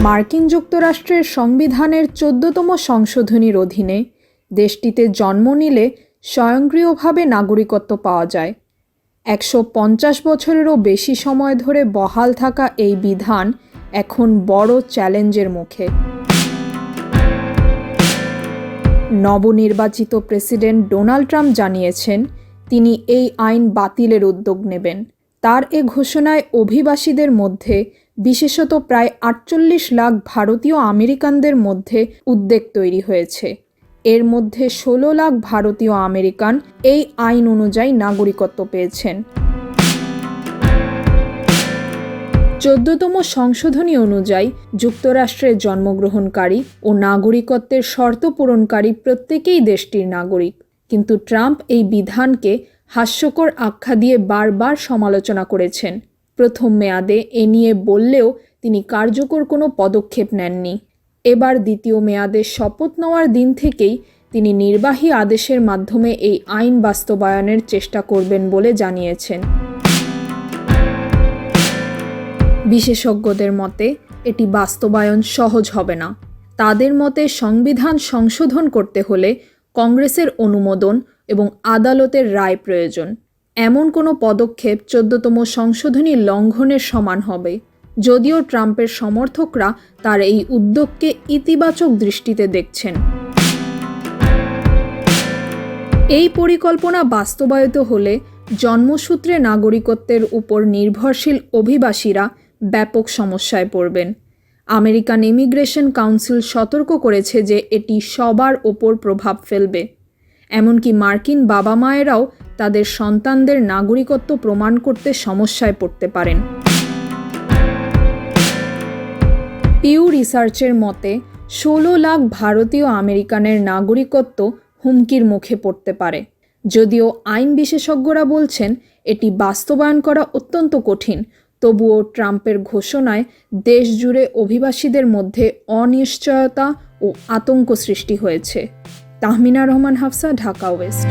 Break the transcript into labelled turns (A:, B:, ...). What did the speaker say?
A: মার্কিন যুক্তরাষ্ট্রের সংবিধানের 14তম সংশোধনীর অধীনে দেশটিতে জন্ম নিলে স্বয়ংক্রিয়ভাবে নাগরিকত্ব পাওয়া যায়। 150 বছরেরও বেশি সময় ধরে বহাল থাকা এই বিধান এখন বড় চ্যালেঞ্জের মুখে। নবনির্বাচিত প্রেসিডেন্ট ডোনাল্ড ট্রাম্প জানিয়েছেন তিনি এই আইন বাতিলের উদ্যোগ নেবেন। তার এ ঘোষণায় অভিবাসীদের মধ্যে, বিশেষত প্রায় 48 লাখ ভারতীয় আমেরিকানদের মধ্যে উদ্বেগ তৈরি হয়েছে। এর মধ্যে 16 লাখ ভারতীয় আমেরিকান এই আইন অনুযায়ী নাগরিকত্ব পেয়েছেন। 14তম সংশোধনী অনুযায়ী যুক্তরাষ্ট্রে জন্মগ্রহণকারী ও নাগরিকত্বের শর্ত পূরণকারী প্রত্যেকেই দেশটির নাগরিক। কিন্তু ট্রাম্প এই বিধানকে হাস্যকর আখ্যা দিয়ে বারবার সমালোচনা করেছেন। প্রথম মেয়াদে এ নিয়ে বললেও তিনি কার্যকর কোনো পদক্ষেপ নেননি। এবার দ্বিতীয় মেয়াদে শপথ নেওয়ার দিন থেকেই তিনি নির্বাহী আদেশের মাধ্যমে এই আইন বাস্তবায়নের চেষ্টা করবেন বলে জানিয়েছেন। বিশেষজ্ঞদের মতে এটি বাস্তবায়ন সহজ হবে না। তাদের মতে সংবিধান সংশোধন করতে হলে কংগ্রেসের অনুমোদন এবং আদালতের রায় প্রয়োজন। এমন কোনো পদক্ষেপ 14তম সংশোধনী লঙ্ঘনের সমান হবে। যদিও ট্রাম্পের সমর্থকরা তার এই উদ্যোগকে ইতিবাচক দৃষ্টিতে দেখছেন। এই পরিকল্পনা বাস্তবায়িত হলে জন্মসূত্রে নাগরিকত্বের উপর নির্ভরশীল অভিবাসীরা ব্যাপক সমস্যায় পড়বেন। আমেরিকান ইমিগ্রেশন কাউন্সিল সতর্ক করেছে যে এটি সবার ওপর প্রভাব ফেলবে। এমনকি মার্কিন বাবা মায়েরাও তাদের সন্তানদের নাগরিকত্ব প্রমাণ করতে সমস্যায় পড়তে পারেন। পিউ রিসার্চের মতে 16 লাখ ভারতীয় আমেরিকানের নাগরিকত্ব হুমকির মুখে পড়তে পারে। যদিও আইন বিশেষজ্ঞরা বলছেন এটি বাস্তবায়ন করা অত্যন্ত কঠিন, তবুও ট্রাম্পের ঘোষণায় দেশ জুড়ে অভিবাসীদের মধ্যে অনিশ্চয়তা ও আতঙ্ক সৃষ্টি হয়েছে। তাহমিনা রহমান হাফসা, ঢাকা ওয়েস্ট।